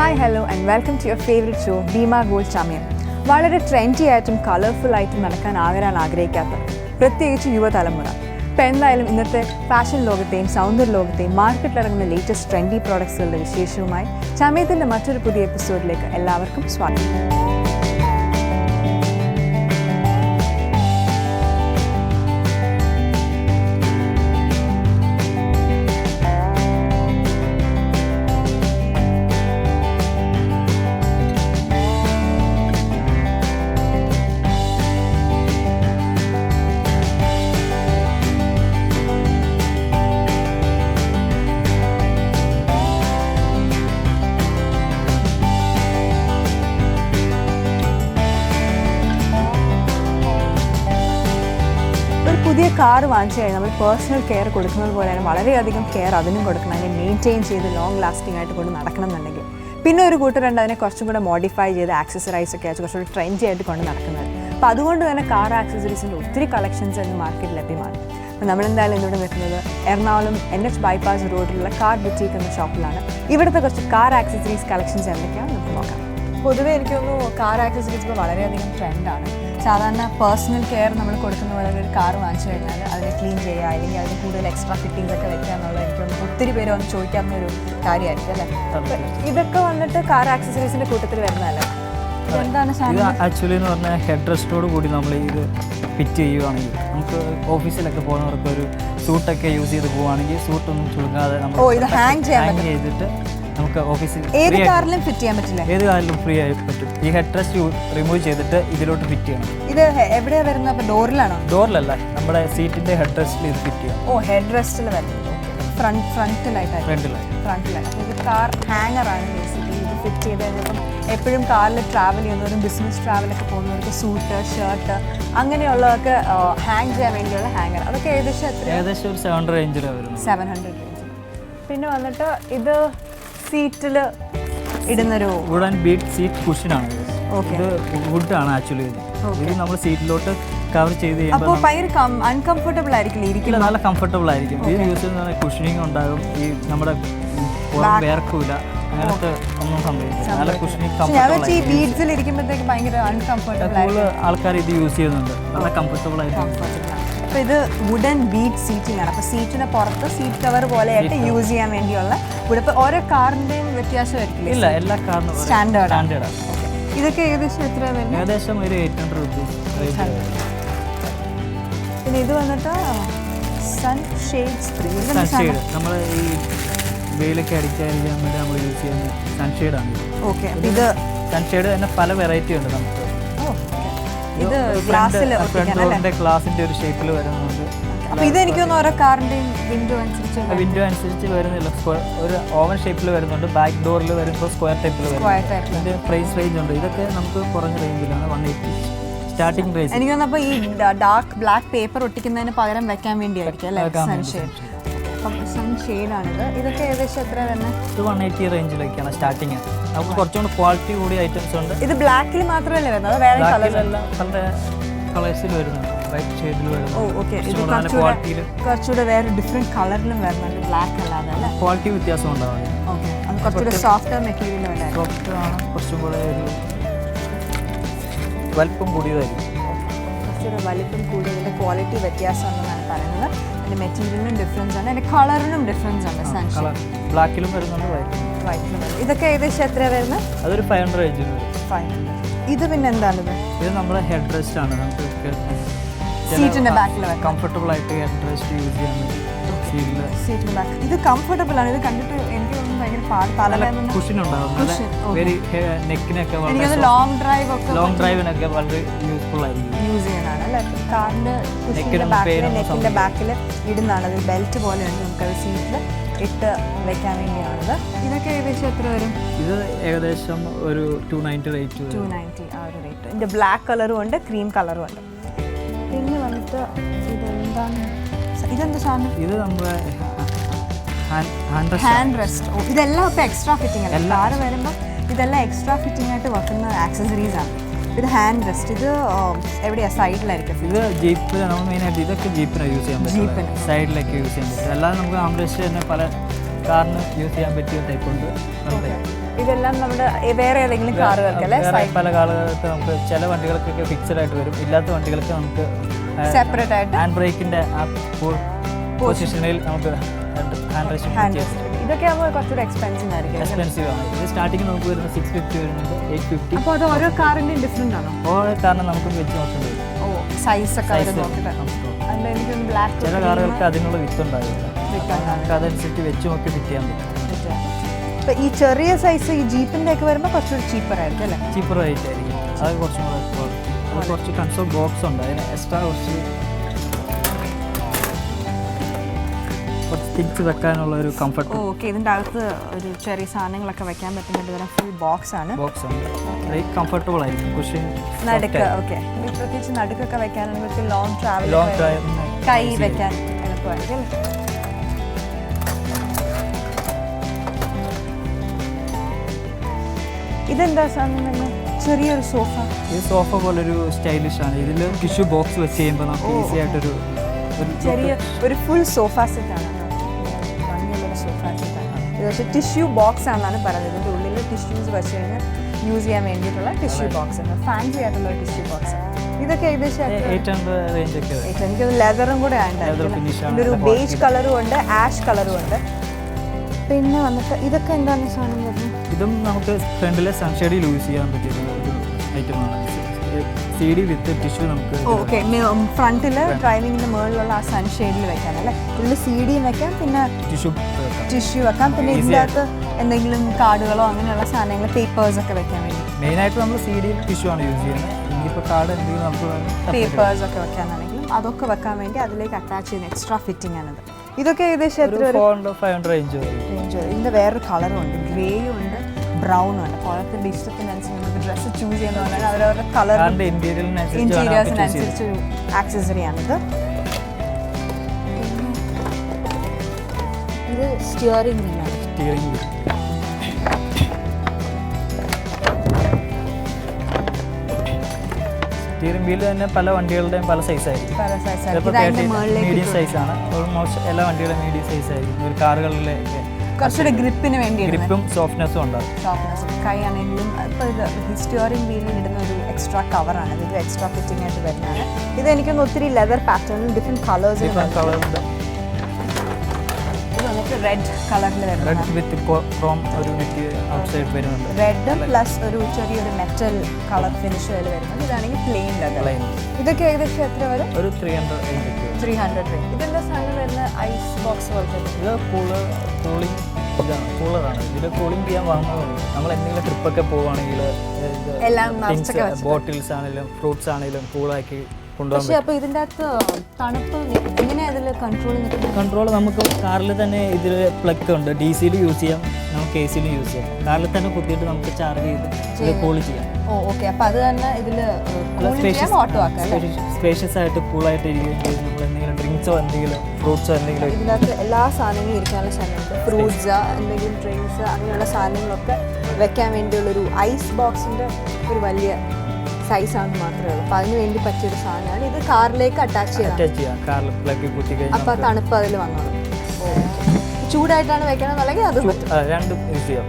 Hi hello and welcome to your favourite show Bhima gold Chamayam. വളരെ trendy ആയിട്ടും colourful ആയിട്ടും നടക്കാൻ ആഗ്രഹിക്കാത്ത പ്രത്യേകിച്ച് യുവതലമുറ. ഇപ്പം എന്തായാലും ഇന്നത്തെ ഫാഷൻ ലോകത്തെയും സൗന്ദര്യ ലോകത്തെയും മാർക്കറ്റിലിറങ്ങുന്ന ലേറ്റസ്റ്റ് ട്രെൻഡി പ്രോഡക്ട്സുകളുടെ വിശേഷവുമായി ചമയത്തിൻ്റെ മറ്റൊരു പുതിയ എപ്പിസോഡിലേക്ക് എല്ലാവർക്കും സ്വാഗതം. പുതിയ കാർ വാങ്ങിച്ചു കഴിഞ്ഞാൽ നമ്മൾ പേഴ്സണൽ കെയർ കൊടുക്കുന്നത് പോലെ തന്നെ വളരെയധികം കെയർ അതിനും കൊടുക്കണം. അതിനെ മെയിൻറ്റെയിൻ ചെയ്ത് ലോങ് ലാസ്റ്റിംഗ് ആയിട്ട് കൊണ്ട് നടക്കണം എന്നുണ്ടെങ്കിൽ പിന്നെ ഒരു കൂട്ടരുണ്ട് അതിനെ കുറച്ചും കൂടെ മോഡിഫൈ ചെയ്ത് ആക്സസറൈസ് ഒക്കെ ആയിട്ട് കുറച്ചുകൂടി ട്രെൻഡി ആയിട്ട് കൊണ്ട് നടക്കുന്നത്. അപ്പോൾ അതുകൊണ്ട് തന്നെ കാർ ആക്സസറീസിൻ്റെ ഒത്തിരി കളക്ഷൻസ് ഇന്ന് മാർക്കറ്റിൽ ലഭ്യമാണ്. അപ്പോൾ നമ്മളെന്തായാലും ഇന്നിവിടെ നിൽക്കുന്നത് എറണാകുളം NH ബൈപ്പാസ് റോഡിലുള്ള കാർ ബുട്ടീക്ക് എന്ന ഷോപ്പിലാണ്. ഇവിടുത്തെ കുറച്ച് കാർ ആക്സസറീസ് കളക്ഷൻസ് എന്തൊക്കെയാണ് നമുക്ക് നോക്കാം. പൊതുവേ എനിക്ക് തോന്നുന്നു കാർ ആക്സസറീസ് ഇപ്പോൾ വളരെയധികം ട്രെൻഡാണ്. സാധാരണ പേഴ്സണൽ കെയർ നമ്മൾ കൊടുക്കുന്ന പോലെ ഒരു കാർ വാങ്ങിച്ചു കഴിഞ്ഞാൽ അതിനെ ക്ലീൻ ചെയ്യുക അല്ലെങ്കിൽ അതിന് കൂടുതൽ എക്സ്ട്രാ ഫിറ്റിങ്സ് ഒക്കെ വെക്കുക എന്നുള്ളത് എനിക്ക് തോന്നുന്നു ഒത്തിരി പേര് വന്ന് ചോദിക്കാവുന്ന ഒരു കാര്യമായിരിക്കും അല്ലേ. ഇതൊക്കെ വന്നിട്ട് കാർ ആക്സസറീസിൻ്റെ കൂട്ടത്തിൽ വരുന്നതല്ലേ? എന്താണ് ആക്ച്വലി എന്ന് പറഞ്ഞാൽ ഹെഡ് റെസ്റ്റോട് കൂടി നമ്മൾ ഇത് ഫിറ്റ് ചെയ്യുവാണെങ്കിൽ നമുക്ക് ഓഫീസിലൊക്കെ പോകുന്നവർക്ക് ഒരു സൂട്ടൊക്കെ യൂസ് ചെയ്ത് പോവുകയാണെങ്കിൽ സൂട്ടൊന്നും ചുരുങ്ങാതെ നമ്മൾ ഹാങ് ചെയ്തിട്ട് നമുക്ക് ഓഫീസിൽ ഏത് കാറിലും ഫിറ്റ് ചെയ്യാൻ പറ്റില്ല. ഏത് കാറിലും ഫ്രീ ആയി പറ്റും. ഈ ഹെഡ് റെസ്റ്റ് റിമൂവ് ചെയ്തിട്ട് ഇതിലോട്ട് ഫിറ്റ് ചെയ്യണം. ഇത് എവിടെയാണ് വരുന്നത്? അപ്പോൾ ഡോറിലാണോ? ഡോറിലല്ല, നമ്മുടെ സീറ്റിന്റെ ഹെഡ് റെസ്റ്റിൽ ഇത് ഫിറ്റ് ചെയ്യാം. ഹെഡ് റെസ്റ്റിൽ വരുന്നത് ഫ്രണ്ടിലായിട്ട്. ഇത് കാർ ഹാങ്ങറാണ് ബേസിക്കലി. ഇത് ഫിറ്റ് ചെയ്ത് കഴിഞ്ഞപ്പം എപ്പോഴും കാറിൽ ട്രാവൽ ചെയ്യുന്നവരും ബിസിനസ് ട്രാവലൊക്കെ പോകുന്നവർക്ക് സൂട്ട് ഷർട്ട് അങ്ങനെയുള്ളതൊക്കെ ഹാങ് ചെയ്യാൻ വേണ്ടിയുള്ള ഹാങ്ങർ. അതൊക്കെ ഏകദേശം ഒരു 700 റേഞ്ചിലാണ് വരുന്നത്. 700 റേഞ്ചിൽ. പിന്നെ വന്നിട്ട് ഇത് സീറ്റിൽ ഇടുന്നൊരു വുഡ് ആൻഡ് ബീറ്റ് സീറ്റ് കുഷനാണ്. ഇത് വുഡാണ് ആക്ച്വലി. ഇത് നമ്മൾ സീറ്റിലോട്ട് കവർ ചെയ്ത് ചെയ്യുമ്പോൾ ഭയങ്കര അൺകംഫർട്ടബിൾ ആയിരിക്കില്ല ഇരിക്കില്ല. നല്ല കംഫർട്ടബിൾ ആയിരിക്കും. ഇത് യൂസ് ചെയ്യുന്ന കുഷനിങ് ഉണ്ടാകും. ഈ നമ്മുടെ വേർക്കൂല, അങ്ങനത്തെ ഒന്നും സംഭവിക്കില്ല. നല്ല കുഷനിങ് ആൾക്കാർ ഇത് യൂസ് ചെയ്യുന്നുണ്ട്. നല്ല കംഫർട്ടബിൾ ആയിട്ട്. അപ്പോൾ ഇത് വുഡൻ ബീറ്റ് സീറ്റിംഗ് ആണ്. അപ്പോൾ സീറ്റിന് പുറത്ത് സീറ്റ് കവർ പോലെയായിട്ട് യൂസ് ചെയ്യാൻ വേണ്ടിയുള്ള ഇപ്പോൾ ഓരോ കാറിൻ്റെയും വ്യത്യാസമായിരിക്കില്ല. ഇല്ല, എല്ലാ കാറിനും സ്റ്റാൻഡേർഡാണ്. ഇതൊക്കെ ഏകദേശം എത്ര വരുന്നത്? ഏകദേശം ഒരു 800 രൂപീസ്. പിന്നെ ഇത് വന്നിട്ട് സൺഷെയ്ഡ് നമ്മൾ ഈ വെയിലൊക്കെ അടിക്കാതിരിക്കാൻ വേണ്ടി നമ്മൾ യൂസ് ചെയ്യുന്ന സൺഷെയ്ഡാണ്. ഓക്കെ. ഇത് സൺഷെയ്ഡ് തന്നെ പല വെറൈറ്റി ഉണ്ട് നമുക്ക്. ഇത് ഗ്ലാസിന്റെ ഒരു ഷേപ്പിൽ വരുന്നുണ്ട്. അപ്പോൾ ഇത് എനിക്ക് തോന്നുന്നു ഓരോ കാറിന്റെയും വിൻഡോ അനുസരിച്ച് വരുന്നില്ല. ഒരു ഓവൻ ഷേപ്പിൽ വരുന്നുണ്ട്. ബാക്ക് ഡോറിൽ വരുമ്പോൾ സ്ക്വയർ ടൈപ്പിൽ വരുന്നുണ്ട്. ഇതിന്റെ പ്രൈസ് റേഞ്ച് ഉണ്ട്. ഇതൊക്കെ നമുക്ക് കുറഞ്ഞ റേഞ്ചിലാണ് 180 സ്റ്റാർട്ടിംഗ് പ്രൈസ്. എനിക്ക് തോന്നുന്നു അപ്പോൾ ഈ ഡാർക്ക് ബ്ലാക്ക് പേപ്പർ ഒട്ടിക്കുന്നതിന് പകരം വെക്കാൻ വേണ്ടിയായിരിക്കും അല്ലേ സൺഷെയ്ഡ്. സൺഷെയ്ഡാണിത്. ഇതൊക്കെ ഏകദേശം എത്ര തന്നെ? ഇത് 180 റേഞ്ചിലേക്കാണ് സ്റ്റാർട്ടിങ്. നമുക്ക് കുറച്ചുകൂടി ക്വാളിറ്റി കൂടിയ ഐറ്റംസ് ഉണ്ട്. ഇത് ബ്ലാക്കിൽ മാത്രമല്ലേ വരുന്നത്? വേറെ കളേഴ്സിൽ വരുന്നുണ്ട്. വൈറ്റ് ഷെയ്ഡിൽ വരുന്നുണ്ട്. കുറച്ചുകൂടെ വേറെ ഡിഫറെന്റ് കളറിലും വരുന്നുണ്ട്. ബ്ലാക്ക് അല്ലാതെ അല്ലേ? ക്വാളിറ്റി വ്യത്യാസം ഉണ്ടാവും. ഓക്കെ. അത് കുറച്ചുകൂടെ സോഫ്റ്റ് മെറ്റീരിയൽ ഉണ്ടായിരുന്നു. സോഫ്റ്റ് ആണ്. കുറച്ചും കൂടെ ഒരു വലിപ്പം കൂടിയതായിരിക്കും. കുറച്ചുകൂടെ വലിപ്പം കൂടിയതിൻ്റെ ക്വാളിറ്റി വ്യത്യാസം ഉണ്ടെന്നാണ് പറയുന്നത്. അതിൻ്റെ മെറ്റീരിയലിനും ഡിഫറൻസ് ആണ്, അതിൻ്റെ കളറിനും ഡിഫറൻസ് ഉണ്ട്. സൺഷെയ്ഡ് ബ്ലാക്കിലും വരുന്നുണ്ട്, വൈറ്റിലും വരുന്നത്. ഇതൊക്കെ ഏകദേശം എത്ര വരുന്നത്? അതൊരു 500 റേഞ്ചിൽ വരും. 500. ഇത് പിന്നെ എന്താണിത്? ഇത് നമ്മുടെ ഹെഡ് റെസ്റ്റ് ആണ്. നമുക്ക് സീറ്റിന്റെ ബാക്കിൽ കംഫർട്ടബിൾ ആയിട്ട് ഹെഡ് റെസ്റ്റ് യൂസ് ചെയ്യാൻ വേണ്ടി സീറ്റിന്റെ ബാക്ക്. ഇത് കംഫർട്ടബിൾ ആണ്. ഇത് കണ്ടിട്ട് എനിക്ക് തോന്നുന്നു ഭയങ്കര കുഷൻ ഉണ്ടാവും. നെക്കിനൊക്കെ ലോങ് ഡ്രൈവിനൊക്കെ വളരെ യൂസ്ഫുൾ ആയിരിക്കും. യൂസ് ചെയ്യാനാണ് അല്ലേ? കാറിന്റെ നെക്കിന്റെ ബാക്കിൽ ഇടുന്നതാണ്. അത് ബെൽറ്റ് പോലെയുണ്ട്. നമുക്കത് സീറ്റിൽ ഇട്ട് വെക്കാൻ വേണ്ടിയാണത്. ഇതൊക്കെ ഏകദേശം എത്ര വരും? ഇത് ഏകദേശം ഒരു 290 ആ ഒരു റേറ്റ്. ഇതിന്റെ ബ്ലാക്ക് കളറും ഉണ്ട്, ക്രീം കളറും ഉണ്ട്. പിന്നെ വന്നിട്ട് ഇതെന്താ സാധനം? ഇത് നമ്മുടെ ഹാൻഡ് റെസ്റ്റ്. ഇതെല്ലാം ഇപ്പോൾ എക്സ്ട്രാ ഫിറ്റിംഗ് അല്ല. കാറ് വരുമ്പോൾ ഇതെല്ലാം എക്സ്ട്രാ ഫിറ്റിംഗ് ആയിട്ട് വെക്കുന്ന ആക്സസറീസ് ആണ്. ഇത് ഹാൻഡ് റെസ്റ്റ്. ഇത് എവിടെയാ? സൈഡിലായിരിക്കും. ഇത് ജീപ്പിൽ നമ്മൾ മെയിനായിട്ട് ഇതൊക്കെ ജീപ്പിനാണ് യൂസ് ചെയ്യാൻ പറ്റും. സൈഡിലൊക്കെ യൂസ് ചെയ്യാൻ പറ്റും. അല്ലാതെ നമുക്ക് ആംബ്രസ്റ്റ് തന്നെ പല കാറിന് യൂസ് ചെയ്യാൻ പറ്റിയ ടൈപ്പ് ഉണ്ട്. ഇതെല്ലാം നമ്മുടെ വേറെ ഏതെങ്കിലും കാറുകൾക്ക് അല്ലേ? വേറെ പല കാറുകൾക്ക് നമുക്ക് ചില വണ്ടികൾക്കൊക്കെ ഫിക്സഡ് ആയിട്ട് വരും, ഇല്ലാത്ത വണ്ടികൾക്ക് നമുക്ക് സെപ്പറേറ്റ് ആയിട്ട് ഹാൻഡ് ബ്രേക്കിന്റെ പൊസിഷനിൽ നമുക്ക് ഹാൻഡ് റെസ്റ്റ്. ഇതൊക്കെ ആകുമ്പോൾ കുറച്ചുകൂടെ എക്സ്പെൻസീവ് ആയിരിക്കും. എക്സ്പെൻസീവ് ആണ്. ഇത് സ്റ്റാർട്ടിങ് നമുക്ക് വരുന്നത് 650 വരുന്നുണ്ട്, 850. അപ്പോൾ അത് ഓരോ കാറിൻ്റെയും ഡിഫറെൻ്റ് ആണോ? ഓരോ കാരണം നമുക്ക് വെച്ച് നോക്കേണ്ടി വരും. ഓ സൈസ് ഒക്കെ അവർ നോക്കിയിട്ട്. അതിൽ എനിക്ക് ബ്ലാക്ക് ചില കാറുകൾക്ക് അതിനുള്ള വിത്ത് ഉണ്ടാവില്ല, നമുക്ക് അതനുസരിച്ച് വെച്ച് നോക്കി ഫിറ്റ് ചെയ്യാൻ പറ്റും. അപ്പോൾ ഈ ചെറിയ സൈസ് ഈ ജീപ്പിൻ്റെ ഒക്കെ വരുമ്പോൾ കുറച്ചുകൂടി ചീപ്പർ ആയിരിക്കും അല്ലേ? ചീപ്പർ റേറ്റ് ആയിരിക്കും. അത് കുറച്ചും കൂടെ അത് കുറച്ച് കൺസോൾ ബോക്സ് ഉണ്ട്, അതിന് എക്സ്ട്രാ കുറച്ച് തിരിച്ച് വെക്കാനുള്ള ഒരു കംഫർട്ട്. ഓക്കെ, ഇതിൻ്റെ അകത്ത് ഒരു ചെറിയ സാധനങ്ങളൊക്കെ വെക്കാൻ പറ്റുന്നുണ്ട്. ഇതിന് ഫുൾ ബോക്സ് ആണ്. ബോക്സ് ഉണ്ട്, കംഫർട്ടബിൾ ആയിരിക്കും. കുഷൻ നടുക്ക് ഓക്കെ, പ്രത്യേകിച്ച് നടുക്കൊക്കെ വെക്കാനാണെങ്കിൽ ലോങ് ട്രാവൽ ഡ്രൈവ് കൈ വെക്കാൻ എളുപ്പമായിരിക്കും. ഇതെന്താ സാധനം തന്നെ? ചെറിയൊരു സോഫ. ഈ സോഫ പോലൊരു സ്റ്റൈലിഷ് ആണ്. ഇതിൽ ടിഷ്യൂ ബോക്സ് വെച്ച് ചെയ്യുമ്പോൾ നമുക്ക് ഈസി ആയിട്ടൊരു ചെറിയ ഒരു ഫുൾ സോഫ സെറ്റാണ്. ഭംഗിയുള്ളൊരു സോഫ സെറ്റാണ് ഇത്. പക്ഷേ ടിഷ്യൂ ബോക്സ് ആണെന്നാണ് പറയുന്നത്. ഇതിൻ്റെ ഉള്ളിൽ ടിഷ്യൂസ് വെച്ച് കഴിഞ്ഞാൽ യൂസ് ചെയ്യാൻ വേണ്ടിയിട്ടുള്ള ടിഷ്യൂ ബോക്സ് ഉണ്ട്, ഫാൻസി ആയിട്ടുള്ള ടിഷ്യൂ ബോക്സ്. ഇതൊക്കെ ഏകദേശം 800 റേഞ്ച് ഒക്കെ. എനിക്കത് ലെതറും കൂടെ ആയിട്ടുണ്ടായിരുന്നു. ഇതിൻ്റെ ഒരു ബേജ് കളറും ഉണ്ട്, ആഷ് കളറും ഉണ്ട്. പിന്നെ വന്നിട്ട് ഇതൊക്കെ എന്താണ് സാധനം വരുന്നത്? ഇതും നമുക്ക് ഫ്രണ്ടിലെ സൺഷെയ്ഡിൽ യൂസ് ചെയ്യാൻ പറ്റുന്ന ഒരു ഐറ്റമാണ്. CD വിത്ത് ടിഷ്യൂ നമുക്ക് ഓക്കെ, ഫ്രണ്ടിൽ ഡ്രൈവിങ്ങിൻ്റെ മുകളിലുള്ള ആ സൺഷെയ്ഡിൽ വെക്കാം അല്ലേ? ഇതിൽ CD വെക്കാം, പിന്നെ ടിഷ്യൂ വെക്കാം, പിന്നെ ഇതിൻ്റെ അകത്ത് എന്തെങ്കിലും കാർഡുകളോ അങ്ങനെയുള്ള സാധനങ്ങൾ പേപ്പേഴ്സ് ഒക്കെ വെക്കാൻ വേണ്ടി. മെയിനായിട്ട് നമ്മൾ CD ടിഷ്യൂ ആണ് യൂസ് ചെയ്യുന്നത്. ഇനിയിപ്പോൾ കാർഡ് എന്തെങ്കിലും നമുക്ക് പേപ്പേഴ്സ് ഒക്കെ വെക്കാനാണെങ്കിലും അതൊക്കെ വെക്കാൻ വേണ്ടി അതിലേക്ക് അറ്റാച്ച് ചെയ്യുന്ന എക്സ്ട്രാ ഫിറ്റിംഗ് ആണത്. ഇതൊക്കെ ഏകദേശം എത്ര 400-500 റേഞ്ച് റേഞ്ച്. ഇതിൻ്റെ വേറൊരു കളറും ഉണ്ട്, ഗ്രേയും ഉണ്ട്, ബ്രൗണും ഉണ്ട്. കുഴപ്പത്തിൻ്റെ ഇഷ്ടത്തിനനുസരിച്ച് നമുക്ക് ഡ്രസ്സ് ചൂസ് ചെയ്യുന്ന പറഞ്ഞാൽ അവരവരുടെ കളർ ഇന്റീരിയേഴ്സിനനുസരിച്ചൊരു ആക്സസറിയാണിത്. ഇത് സ്റ്റിയറിംഗ് വീലാണ്. സ്റ്റിയറിംഗ് വീല് തന്നെ പല വണ്ടികളുടെയും പല സൈസായിരിക്കും. മീഡിയം സൈസാണ്. ഓൾമോസ്റ്റ് എല്ലാ വണ്ടികളും മീഡിയം സൈസ് ആയിരിക്കും. ഒരു കാറുകളിലെ കുറച്ചുകൂടെ ഗ്രിപ്പിന് വേണ്ടി ഗ്രിപ്പും സോഫ്റ്റ്നെസ്സും ഉണ്ടാവും. സോഫ്റ്റ്നെസ്സും കൈ ആണെങ്കിലും ഇപ്പോൾ ഇത് സ്റ്റിയറിംഗ് വീലിൽ ഇടുന്ന ഒരു എക്സ്ട്രാ കവറാണ്. ഇത് എക്സ്ട്രാ ഫിറ്റിംഗ് ആയിട്ട് വരുന്നതാണ്. ഇത് എനിക്കൊന്ന് ഒത്തിരി ലെതർ പാറ്റേണിൽ ഡിഫറെൻറ്റ് കളേഴ്സിൽ കളറുണ്ട്. ഇത് വന്നിട്ട് റെഡ് കളറിൽ വരുന്നത്, റെഡ് വിത്ത് ക്രോം ഒരു ഔട്ട്സൈഡ് വരുന്നുണ്ട്. റെഡ് പ്ലസ് ഒരു ചെറിയൊരു മെറ്റൽ കളർ ഫിനിഷ് അതിൽ വരുന്നത്. ഇതാണെങ്കിൽ പ്ലെയിൻ ലെതർ. ഇതൊക്കെ ഏകദേശം എത്ര വരും? ഒരു 300 300. ഇതെന്താ സാധനം വരുന്ന ഐസ് ബോക്സ് പോലത്തെ? ഇത് കൂളിംഗ് ഇതാണ്, കൂളറാണ്. ഇതിൽ കൂളിംഗ് ചെയ്യാൻ വാങ്ങുന്നതുണ്ട്. നമ്മൾ എന്തെങ്കിലും ട്രിപ്പൊക്കെ പോവുകയാണെങ്കിൽ ബോട്ടിൽസ് ആണെങ്കിലും ഫ്രൂട്ട്സ് ആണെങ്കിലും കൂളാക്കി കൊണ്ടുപോകാൻ. പക്ഷേ അപ്പോൾ ഇതിൻ്റെ അകത്ത് തണുപ്പ് എങ്ങനെയാണ് ഇതിൽ കൺട്രോൾ നമുക്ക് കാറിൽ തന്നെ ഇതിൽ പ്ലഗ് ഉണ്ട്. DC-യിൽ യൂസ് ചെയ്യാം, നമുക്ക് AC-ലും യൂസ് ചെയ്യാം. കാറിൽ തന്നെ കുത്തിയിട്ട് നമുക്ക് ചാർജ് ചെയ്ത് ഇത് കൂൾ ചെയ്യാം. ഓക്കെ, അപ്പോൾ അത് തന്നെ ഇതിൽ ഓട്ടോ ആക്കാം. സ്പേഷ്യസ് ആയിട്ട് കൂളായിട്ട് ഇരിക്കുകയും ചെയ്യും. നമ്മൾ എന്തെങ്കിലും ഡ്രിങ്ക്സോ എന്തെങ്കിലും ഫ്രൂട്ട്സോ എന്തെങ്കിലും ഇതിനകത്ത് എല്ലാ സാധനങ്ങളും ഇരിക്കാനുള്ള സ്ഥലമുണ്ട്. ഫ്രൂട്ട്സ്, എന്തെങ്കിലും ഡ്രിങ്ക്സ് അങ്ങനെയുള്ള സാധനങ്ങളൊക്കെ വെക്കാൻ വേണ്ടിയുള്ളൊരു ഐസ് ബോക്സിൻ്റെ ഒരു വലിയ സൈസാണെന്ന് മാത്രമേ ഉള്ളൂ. അപ്പോൾ അതിന് വേണ്ടി പറ്റിയൊരു സാധനമാണ്. ഇത് കാറിലേക്ക് അറ്റാച്ച് ചെയ്യാം. കാറിൽ പ്ലഗ് കുത്തി കഴിഞ്ഞാൽ അപ്പോൾ തണുപ്പ് അതിൽ വന്നോളും. ചൂടായിട്ടാണ് വെക്കണം അല്ലെങ്കിൽ അത് രണ്ടും യൂസ് ചെയ്യാം.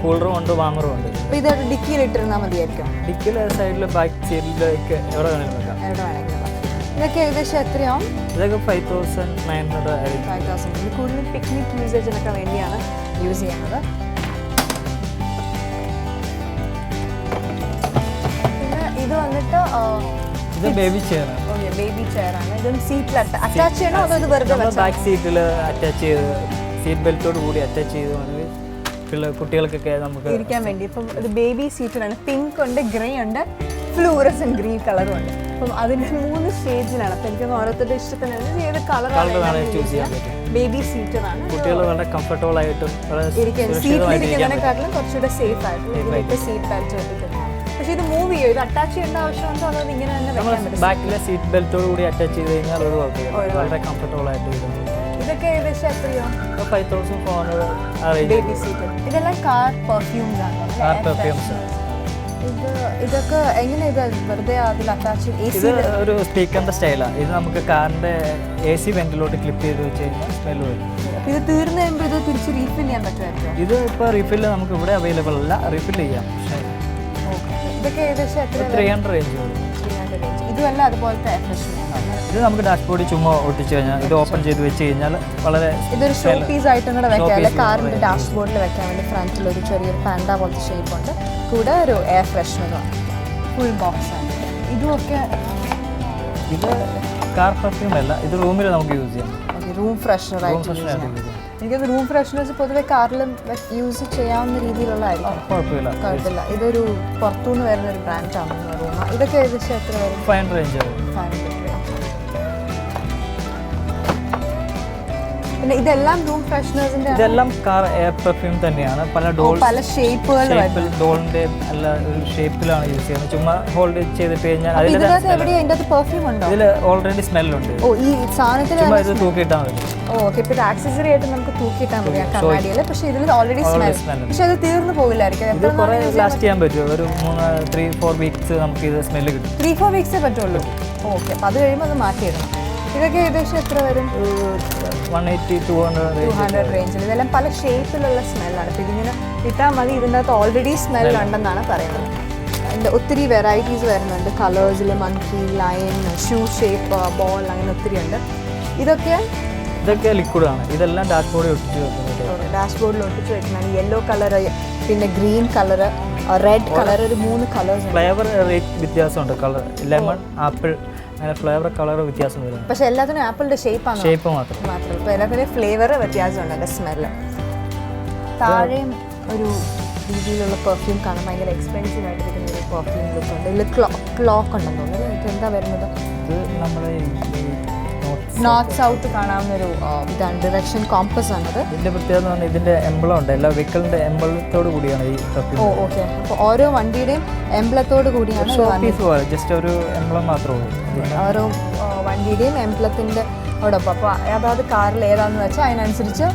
കൂളറും ഉണ്ട്, വാങ്ങറും ഉണ്ട്. അപ്പോൾ ഇത് ഡിക്കിയിൽ ഇട്ടിരുന്നാൽ മതിയായിരിക്കും. ഡിക്കിയിൽ സൈഡിൽ ബാക്ക് സൈഡിലേക്ക് എവിടെ വേണമെങ്കിലും വെക്കാം. എവിടെ വേണമെങ്കിലും. ഇതൊക്കെ ഏകദേശം എത്രയാവും? ഇതൊക്കെ 5900 5,000. ഇത് കൂടുതൽ പിക്നിക് യൂസേജിനൊക്കെ വേണ്ടിയാണ് യൂസ് ചെയ്യുന്നത്. പിന്നെ ഇത് വന്നിട്ട് ഇത് ബേബി ചെയർ ആണ്. ഓക്കെ, ബേബി ചെയർ ആണ്. ഇതും സീറ്റിൽ അറ്റാച്ച് ചെയ്യണോ അതോ ഇത് വെറുതെ ബാക്ക് സീറ്റിൽ അറ്റാച്ച് ചെയ്ത് സീറ്റ് ബെൽറ്റോട് കൂടി അറ്റാച്ച് ചെയ്ത് കുട്ടികൾക്കൊക്കെ നമുക്ക് ഇരിക്കാൻ വേണ്ടി. ഇപ്പം ഒരു ബേബി സീറ്റിലാണ്. പിങ്ക് ഉണ്ട്, ഗ്രേ ഉണ്ട്, ഫ്ലൂറസൻ ഗ്രീൻ കളറും ഉണ്ട്. അപ്പം അതിൻ്റെ 3 സ്റ്റേജിലാണ്. അപ്പം എനിക്കൊന്ന് ഓരോരുത്തരുടെ ഇഷ്ടത്തിനനുസരിച്ച് ഏത് കളറാണ് ചൂസ് ചെയ്യാൻ പറ്റും. ബേബി സീറ്ററാണ്. കുട്ടികൾ വളരെ കംഫർട്ടബിൾ ആയിട്ടും സീറ്റിലിരിക്കുന്നതിനെക്കാട്ടിലും കുറച്ചുകൂടെ സേഫ് ആയിട്ട് സീറ്റ് ബെൽറ്റ് വെച്ചിട്ടുണ്ട്. പക്ഷേ ഇത് മൂവ് ചെയ്യും, ഇത് അറ്റാച്ച് ചെയ്യേണ്ട ആവശ്യമുണ്ടോ അതോ ഇങ്ങനെ തന്നെ വെക്കാൻ പറ്റും? ബാക്കിലെ സീറ്റ് ബെൽറ്റോട് കൂടി അറ്റാച്ച് ചെയ്ത് കഴിഞ്ഞാൽ ഒരു കുഴപ്പമില്ല, വളരെ കംഫർട്ടബിൾ ആയിട്ട് ഇരുന്നു. ഇതൊക്കെ ഏകദേശം എത്രയോ? 5400 ബേബി സീറ്റ്. ഇതെല്ലാം കാർ പെർഫ്യൂംസ് ആണ്. ഇതൊക്കെ എങ്ങനെ ഇത് വെറുതെ അതിൽ അറ്റാച്ച്? ഇത് ഒരു സ്പീക്കറിന്റെ സ്റ്റൈലാണ്. ഇത് നമുക്ക് കാറിന്റെ AC വെന്റിലോട്ട് ക്ലിപ്പ് ചെയ്ത് വെച്ച് കഴിഞ്ഞാൽ സ്മെല്ല് വരും. ഇത് തീർന്നു കഴിയുമ്പോൾ ഇത് തിരിച്ച് റീഫിൽ ചെയ്യാൻ പറ്റുമായിരിക്കും? ഇത് ഇപ്പോൾ റീഫിൽ നമുക്ക് ഇവിടെ അവൈലബിൾ അല്ല, റീഫിൽ ചെയ്യാം. പക്ഷേ ഇതൊക്കെ ഏകദേശം എത്ര? 300 റേഞ്ച്. ഇതുമല്ല അതുപോലത്തെ ഇത് നമുക്ക് ഡാഷ്ബോർഡിൽ ചുമ്മാ ഒട്ടിച്ച് കഴിഞ്ഞാൽ ഇത് ഓപ്പൺ ചെയ്ത് വെച്ച് കഴിഞ്ഞാൽ വളരെ ഇതൊരു ഷോ പീസ് ആയിട്ടും കൂടെ വെക്കാം അല്ലെ? കാറിൻ്റെ ഡാഷ്ബോർഡിൽ വെക്കാൻ വേണ്ടി ഫ്രണ്ടിൽ ഒരു ചെറിയൊരു പാൻഡ പോലത്തെ ഷേപ്പ് ഉണ്ട്, കൂടെ ഒരു എയർ ഫ്രഷ്നറും ഫുൾ ബോക്സ് ആണ്. ഇതുമൊക്കെ ഇത് കാർ പെർഫ്യൂം അല്ല, ഇത് റൂമിൽ നമുക്ക് യൂസ് ചെയ്യാം. റൂം ഫ്രഷ്നർ ആയിട്ട് എനിക്കത് റൂം ഫ്രഷ്നേഴ്സ് പൊതുവെ കാറിലും യൂസ് ചെയ്യാവുന്ന രീതിയിലുള്ളതായിരിക്കും. കുഴപ്പമില്ല. ഇതൊരു പുറത്തുനിന്ന് വരുന്ന ഒരു ബ്രാൻഡാണ് റൂം. ഇതൊക്കെ ഏകദേശം എത്ര വരും? 500 റേഞ്ച്. 500. പിന്നെ ഇതെല്ലാം റൂം ഫ്രഷ്നേഴ്സിന്റെ ഇതെല്ലാം കാർ എയർ പെർഫ്യൂം തന്നെയാണ്. പല ഷേപ്പുകൾ ഡോളിന്റെ അല്ല ഒരു ഷേപ്പിലാണ് യൂസ് ചെയ്യുന്നത്. ചുമ്മാ ഹോൾഡ് ചെയ്തിട്ട് കഴിഞ്ഞാൽ പെർഫ്യൂം ഉണ്ടോ? ഇതിൽ ഓൾറെഡി സ്മെല്ലുണ്ട്. ഓ, ഈ സാധനത്തിൽ ഇത് തൂക്കിയിട്ടാൽ മതി. ഓക്കെ, ഇപ്പൊ ആക്സസറി ആയിട്ട് നമുക്ക് തൂക്കിയിട്ടാൽ മതി ആ കണ്ണാടിയിൽ. പക്ഷെ ഇതിൽ ഓൾറെഡി സ്മെൽ, പക്ഷെ അത് തീർന്നു പോകില്ലായിരിക്കും. ഇത് കുറെ ലാസ്റ്റ് ചെയ്യാൻ പറ്റും. ഒരു 3-4 വീക്സ് നമുക്ക് ഇത് സ്മെല്ല് കിട്ടും. 3-4 വീക്സേ പറ്റുള്ളൂ. ഓക്കെ, അപ്പൊ അത് കഴിയുമ്പോൾ അത് മാറ്റിയിടണം. ഇതൊക്കെ ഏകദേശം എത്ര വരും? 180-200 റേഞ്ചിൽ. ഇതെല്ലാം പല ഷേപ്പിലുള്ള സ്മെല്ലാണ്. അപ്പോൾ ഇതിങ്ങനെ ഇട്ടാൽ മതി. ഇതിൻ്റെ അകത്ത് ഓൾറെഡി സ്മെൽ ഉണ്ടെന്നാണ് പറയുന്നത്. അതിൻ്റെ ഒത്തിരി വെറൈറ്റീസ് വരുന്നുണ്ട്. കളേഴ്സിൽ monkey, lion, shoe shape, ball, അങ്ങനെ ഒത്തിരി ഉണ്ട്. ഇതൊക്കെ ലിക്വിഡാണ്. ഇതെല്ലാം ഡാഷ്ബോർഡിൽ ഒട്ടിച്ച് വെക്കുന്നത്. ഡാഷ്ബോർഡിൽ ഒട്ടിച്ച് വെക്കുന്നതാണ്. യെല്ലോ കളർ, പിന്നെ ഗ്രീൻ കളർ, റെഡ് കളർ, ഒരു 3 കളേഴ്സ്. ഫ്ലേവർ വ്യത്യാസമുണ്ട്. കളർ ലെമൺ, ആപ്പിൾ, അങ്ങനെ ഫ്ലേവർ കളർ വ്യത്യാസം വരും. പക്ഷെ എല്ലാത്തിനും ആപ്പിളിന്റെ ഷേപ്പ് മാത്രം. ഇപ്പോൾ എല്ലാത്തിനും ഫ്ലേവർ വ്യത്യാസമുണ്ട്. അതിൻ്റെ സ്മെല്ല്. താഴെയും ഒരു രീതിയിലുള്ള പെർഫ്യൂം കാണാൻ ഭയങ്കര എക്സ്പെൻസീവ് ആയിട്ടിരിക്കുന്ന ഒരു പെർഫ്യൂം ലുക്ക് ഉണ്ട്. ഇതിൽ ക്ലോക്ക് ഉണ്ടെന്ന് തോന്നുന്നു. ഇത് എന്താ വരുന്നത്? ഇത് നമ്മുടെ നോർത്ത് സൗത്ത് കാണാവുന്ന ഒരു ഇതാണ്, ഡിറക്ഷൻ കോമ്പസ് ആണത്. ഇതിന്റെ പ്രത്യേകത എന്ന് പറഞ്ഞാൽ ഇതിന്റെ എംബ്ലം ഉണ്ട്. എല്ലാ വെഹിക്കിളിന്റെ എംബ്ലത്തോട് കൂടിയാണ് ഈ പെർഫ്യൂം. ഓക്കെ, അപ്പോൾ ഓരോ വണ്ടിയുടെയും എംബ്ലത്തോട് കൂടിയാണ്. ജസ്റ്റ് ഒരു എംബ്ലം മാത്രമേ ഉള്ളൂ. ഓരോ വണ്ടിയുടെയും എംബ്ലത്തിന്റെ ഓടൊപ്പം. അപ്പോൾ അതായത് കാറിൽ ഏതാണെന്ന് വെച്ചാൽ അതിനനുസരിച്ച്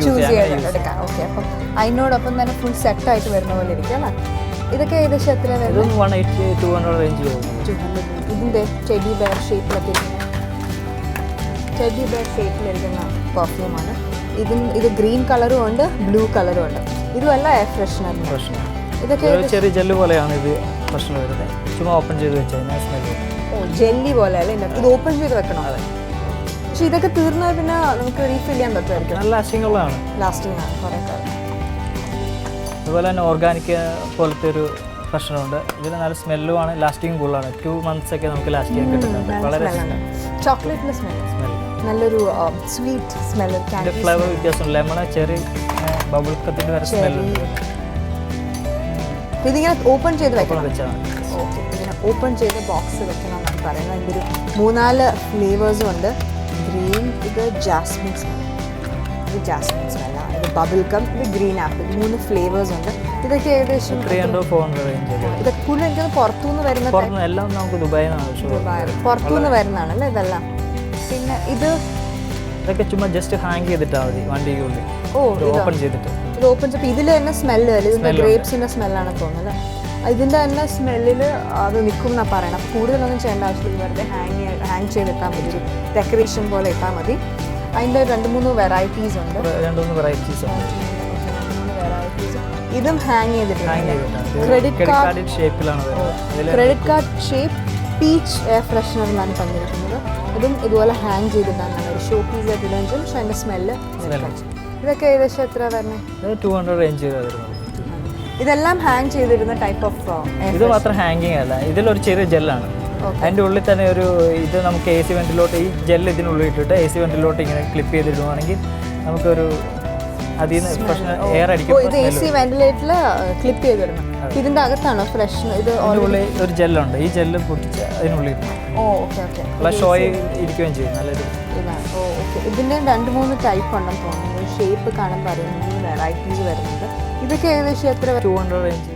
ചൂസ് ചെയ്തെടുക്കാം. ഓക്കെ, അപ്പം അതിനോടൊപ്പം തന്നെ ഫുൾ സെറ്റായിട്ട് വരുന്ന പോലെ ഇരിക്കും അല്ലേ? ഇതൊക്കെ ഏകദേശം എത്ര വരും? 180-200 റേഞ്ച് വരും. ഇതിൻ്റെ ടെഡി ബെയർ ഷേപ്പിലൊക്കെ ഷേപ്പിലിരിക്കുന്ന പെർഫ്യൂമാണ്. ഇത് ഗ്രീൻ കളറും ഉണ്ട്, ബ്ലൂ കളറും ഉണ്ട്. ഇതുമല്ല എയർ ഫ്രഷ്നർ. ഇതൊക്കെ ചെറിയ ജെല്ല് പോലെയാണ് ഇത് പ്രശ്നം വരുന്നത്. ചുമ്മാ ഓപ്പൺ ചെയ്ത് വെച്ചാൽ സ്മെല്ല്. ഓ, ജെല്ലി പോലെ അല്ലേ? ഇത് ഓപ്പൺ ചെയ്ത് വെക്കണം. പക്ഷെ ഇതൊക്കെ തീർന്നാൽ പിന്നെ നമുക്ക് റീഫിൽ ചെയ്യാൻ പറ്റുമായിരിക്കും. നല്ല ലാസ്റ്റിംഗ് ഉള്ളതാണ്. ലാസ്റ്റിംഗ് ആണ് കുറേ കാലം. അതുപോലെ തന്നെ ഓർഗാനിക് പോലത്തെ ഒരു പ്രശ്നമുണ്ട്. ഇതിൽ നല്ല സ്മെല്ലുമാണ്, ലാസ്റ്റിംഗ് കൂടുതലാണ്. 2 months ഒക്കെ നമുക്ക് ലാസ്റ്റ് ചെയ്യാൻ കിട്ടുന്നുണ്ട്. വളരെ ചോക്ലേറ്റിൻ്റെ സ്മെൽ, നല്ലൊരു സ്വീറ്റ് സ്മെല്ല്. ഫ്ലേവർ വ്യത്യാസം. ലെമൺ, ചെറി, ബബിൾക്കത്തിൻ്റെ വരെ സ്മെല്ലുണ്ട്. ഇതിങ്ങനെ ഓപ്പൺ ചെയ്ത് വെക്കണം. ഓക്കെ, ഇങ്ങനെ ഓപ്പൺ ചെയ്ത് ബോക്സ് വെക്കണം എന്നാണ് പറയുന്നത്. അതിൻ്റെ ഒരു 3-4 ഫ്ലേവേഴ്സും ഉണ്ട്. ഗ്രീൻ, ഇത് ജാസ്മിൻ സ്മെൽ, ഇത് ജാസ്മിൻ സ്മെല്ലാണ്. ഇത് ബബിൾക്കം, ഇത് ഗ്രീൻ ആപ്പിൾ. 3 ഫ്ലേവേഴ്സ് ഉണ്ട്. ഇതൊക്കെ ഏകദേശം 300-400 റേഞ്ച്. ഇതൊക്കെ കൂടുതൽ എനിക്കത് പുറത്തുനിന്ന് വരുന്ന എല്ലാം നമുക്ക് പുറത്തുനിന്ന് വരുന്നതാണല്ലേ ഇതെല്ലാം. പിന്നെ ഇതൊക്കെ ചുമ്മാ ജസ്റ്റ് ഹാങ് ചെയ്തിട്ടാൽ മതി വണ്ടിക്കുള്ളിൽ. ഓപ്പൺ ചെയ്തിട്ട് ഇത് ഓപ്പൺ ചെയ്ത് ഇതിൽ തന്നെ സ്മെല്ല് അല്ലേ? ഇതിൻ്റെ ഗ്രേപ്സിൻ്റെ സ്മെല്ലാണെന്ന് തോന്നുന്നത്. ഇതിൻ്റെ തന്നെ സ്മെല്ലിൽ അത് നിൽക്കും എന്നാണ് പറയണം. അപ്പോൾ കൂടുതലൊന്നും ചെയ്യേണ്ട ആവശ്യമില്ല. വെറുതെ ഹാങ് ചെയ്തിട്ടാൽ മതി. ഒരു ഡെക്കറേഷൻ പോലെ ഇട്ടാൽ മതി. അതിൻ്റെ 2-3 വെറൈറ്റീസ് ഉണ്ട്. 2-3 വെറൈറ്റീസ് ഉണ്ട്. ഇതും ഹാങ് ചെയ്തിട്ടുണ്ട്. Credit card shape peach air ഫ്രഷ്നറിലാണ് തന്നിരിക്കുന്നത്. ഇതും ഇതുപോലെ ഹാങ് ചെയ്തിട്ടാണ് ഒരു ഷോ പീസ് ആയിട്ട് ഇടുന്നത്. പക്ഷേ അതിൻ്റെ സ്മെല്ല്. ഇതൊക്കെ ഏകദേശം എത്ര വരുന്നത്? 200 റേഞ്ച് വരുന്നത്. ഇതെല്ലാം ഹാങ് ചെയ്തിരുന്ന ടൈപ്പ് ഓഫ്. ഇത് മാത്രം ഹാങ്ങിങ് അല്ല, ഇതിലൊരു ചെറിയ ജെല്ലാണ്. അതിൻ്റെ ഉള്ളിൽ തന്നെ ഇത് നമുക്ക് AC വെന്റിലോട്ട് ഈ ജെല്ല് ഇതിനുള്ളിൽ ഇട്ടിട്ട് AC വെന്റിലോട്ട് ഇങ്ങനെ ക്ലിപ്പ് ചെയ്തിടുവാണെങ്കിൽ നമുക്കൊരു അതിൽ നിന്ന് പ്രശ്നം എയർ അടിക്കും. ഇത് AC വെന്റിലേറ്ററിൽ ക്ലിപ്പ് ചെയ്തിടണം. ഇതിൻ്റെ അകത്താണോ ഫ്രഷ്? ഇത് ഉള്ളിൽ ഒരു ജെല്ലുണ്ട്. ഈ ജെല്ല് പൊട്ടിച്ച് അതിനുള്ളിൽ ഷോ ഇരിക്കുകയും ചെയ്യും. നല്ലൊരു ഇതാണ്. ഓക്കെ, ഇതിൻ്റെ 2-3 ടൈപ്പ് ഉണ്ടെന്ന് തോന്നുന്നു. ഷേപ്പ് കാണാൻ പറയുന്നത് വെറൈറ്റീസ് വരുന്നുണ്ട്. ഇതൊക്കെ ഏകദേശം എത്ര? 200 റേഞ്ച്.